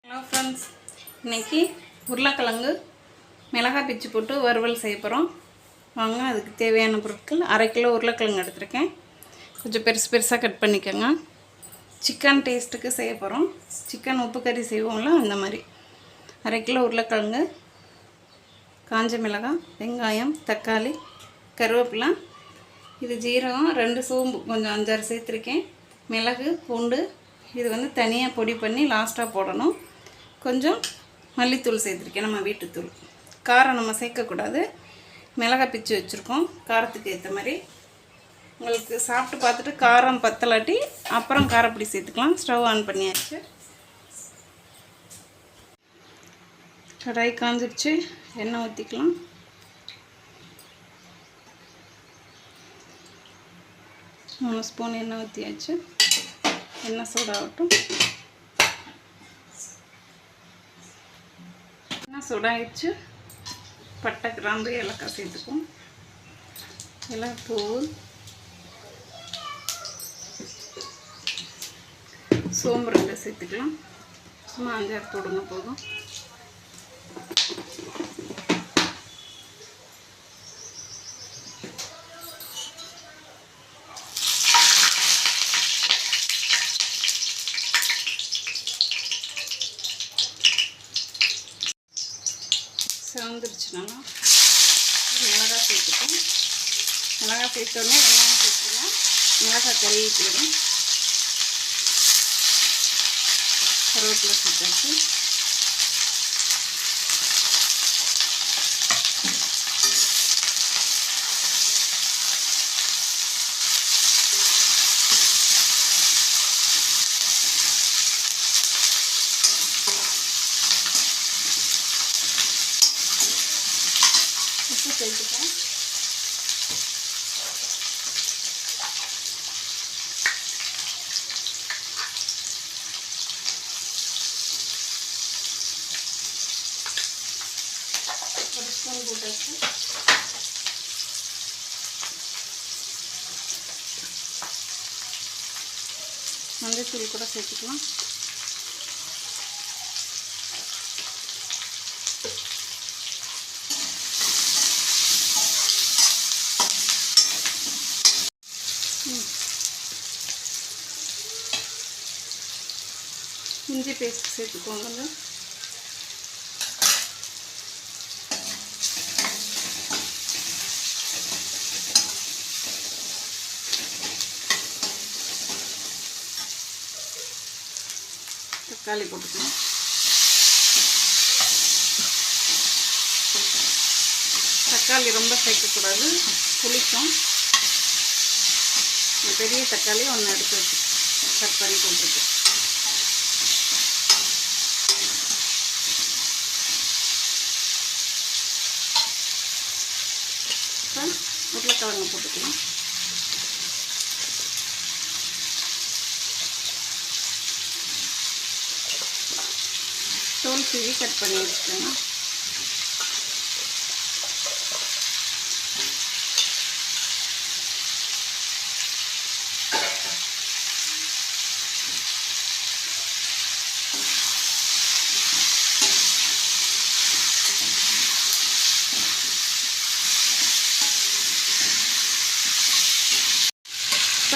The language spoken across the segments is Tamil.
ஹலோ ஃப்ரெண்ட்ஸ், இன்றைக்கி உருளைக்கிழங்கு மிளகாய் பிச்சு போட்டு வறுவல் செய்ய போகிறோம். வாங்க, அதுக்கு தேவையான பொருட்கள்: 1/2 கிலோ உருளைக்கிழங்கு எடுத்துருக்கேன். கொஞ்சம் பெருசு பெருசாக கட் பண்ணிக்கோங்க. சிக்கன் டேஸ்ட்டுக்கு செய்ய போகிறோம். சிக்கன் உப்பு கறி செய்வோம்ல, அந்த மாதிரி. 1/2 கிலோ உருளைக்கிழங்கு, காஞ்ச மிளகாய், வெங்காயம், தக்காளி, கருவேப்பிலை, இது ஜீரகம், 2 சோம்பு கொஞ்சம் 5-6 சேர்த்துருக்கேன். மிளகு, பூண்டு இது தனியாக பொடி பண்ணி லாஸ்ட்டாக போடணும். கொஞ்சம் மல்லித்தூள் சேர்த்துருக்கேன், நம்ம வீட்டுத்தூள். காரம் நம்ம சேர்க்கக்கூடாது. மிளகாய் பிச்சு வச்சுருக்கோம், காரத்துக்கு ஏற்ற மாதிரி. உங்களுக்கு சாப்பிட்டு பார்த்துட்டு காரம் பத்தலாட்டி அப்புறம் காரப்பொடி சேர்த்துக்கலாம். ஸ்டவ் ஆன் பண்ணியாச்சு. கடாய் காஞ்சிடுச்சு, எண்ணெய் ஊற்றிக்கலாம். மூணு ஸ்பூன் எண்ணெய் ஊற்றியாச்சு. எண்ணெய் சூடாகட்டும். எண்ணெய் சூடாகிடுச்சு. பட்டை, கிராம்பு, ஏலக்காய் சேர்த்துக்கும். ஏலப்பூ, சோம்பு 2 சேர்த்துக்கலாம். சும்மா 5-6 போடுங்க போதும். வந்துருச்சுனாலும் மிளகாய் சேர்த்துப்போம். மிளகாய் சேர்த்தோடனே வெங்காயம் சேர்த்துக்கலாம். மிளகாய் கருவி போயிடும். கருவேப்பிலை சேர்த்தாச்சு. சேர்த்துப்போம். ஒரு ஸ்பூன் போட்டாச்சு. மஞ்சள் கூட சேர்த்துக்கலாம். இஞ்சி பேஸ்ட் சேர்த்துக்கோங்க. தக்காளி போட்டுக்கலாம். தக்காளி ரொம்ப சேர்க்கக்கூடாது, புளிக்கும். பெரிய தக்காளி 1 எடுத்து வச்சு கட் பண்ணி போட்டுருக்கு. உருளைக்கிழங்கு போட்டுக்கலாம். தோல் சீவி கட் பண்ணி வச்சுக்கோங்க.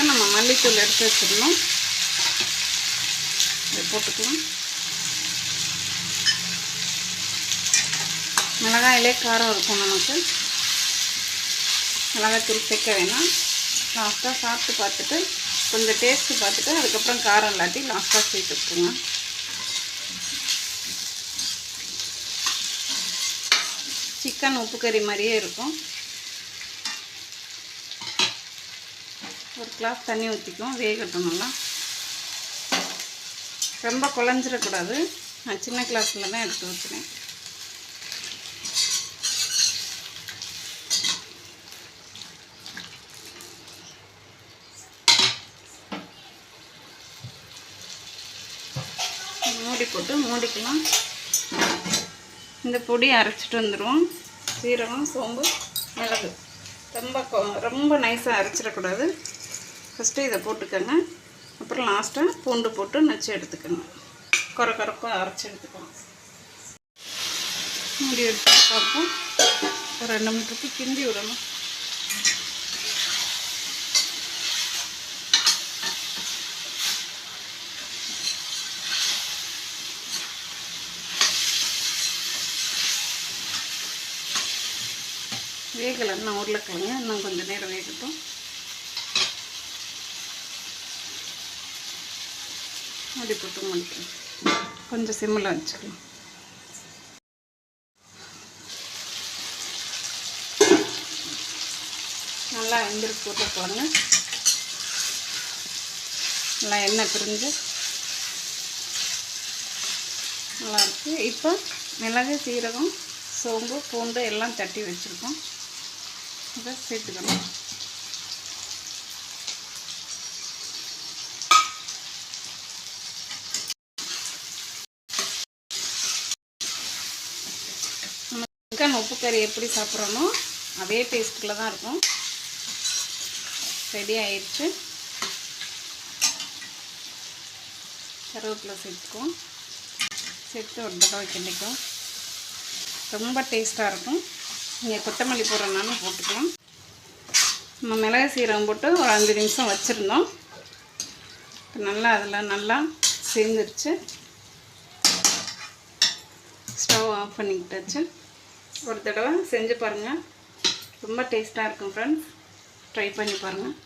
நம்ம மல்லித்தூள் எடுத்து வச்சிடணும், இதை போட்டுக்கலாம். மிளகாயிலே காரம் இருக்கும். நமக்கு மிளகாய்த்தூள் சேர்க்க வேணாம். லாஸ்ட்டாக சாப்பிட்டு பார்த்துட்டு கொஞ்சம் டேஸ்ட்டு பார்த்துட்டு அதுக்கப்புறம் காரம் இல்லாட்டி லாஸ்ட்டாக சேர்த்துக்குங்க. சிக்கன் உப்பு கறி மாதிரியே இருக்கும். ஒரு கிளாஸ் தண்ணி ஊற்றிக்கும், வேகட்டும் நல்லா. ரொம்ப குழஞ்சிடக்கூடாது. நான் சின்ன கிளாஸில் தான் எடுத்து வச்சுருக்கேன். மூடி போட்டு மூடிக்கலாம். இந்த பொடி அரைச்சிட்டு வந்துடுவோம். சீரகம், சோம்பு, மிளகு. ரொம்ப நைஸாக அரைச்சிடக்கூடாது. ஃபஸ்ட்டு இதை போட்டுக்கோங்க. அப்புறம் லாஸ்ட்டாக பூண்டு போட்டு நச்சு எடுத்துக்கோங்க. குறை குறைப்பாக அரைச்சி எடுத்துக்கலாம். மூடி எடுத்து பார்ப்போம். ஒரு 2 நிமிஷத்துக்கு கிண்டி விடணும். வேகலை இன்னும் உருளைக்கிழங்கு, இன்னும் கொஞ்சம் நேரம் வேகட்டும். மூடி போட்டு முடிக்கணும். கொஞ்சம் சிம்மில் வச்சுக்கலாம். நல்லா வெந்திருக்கு உருளைக்கிழங்கு. நல்லா எண்ணெய் பிரிஞ்சு நல்லாயிருக்கு. இப்போ மிளகு, சீரகம், சோம்பு, பூண்டு எல்லாம் தட்டி வச்சுருக்கோம். இதை சேர்த்துக்கணும். நம்ம சிக்கன் உப்பு கறி எப்படி சாப்பிட்றோமோ அதே டேஸ்ட்டில் தான் இருக்கும். ரெடி ஆயிடுச்சு. கருவேப்பிலை சேர்த்துக்குவோம். சேர்த்து ஒரு தடவை கிண்டிக்கும். ரொம்ப டேஸ்ட்டாக இருக்கும். நீங்கள் கொத்தமல்லி போடுறதுனாலும் போட்டுக்கலாம். நம்ம மிளகு சீரகம் போட்டு ஒரு 5 நிமிஷம் வச்சுருந்தோம். இப்போ நல்லா அதில் நல்லா சேர்ந்துருச்சு. ஸ்டவ் ஆஃப் பண்ணிக்கிட்டாச்சு. ஒரு தடவை செஞ்சு பாருங்கள். ரொம்ப டேஸ்ட்டாக இருக்கும் ஃப்ரெண்ட்ஸ். ட்ரை பண்ணி பாருங்கள்.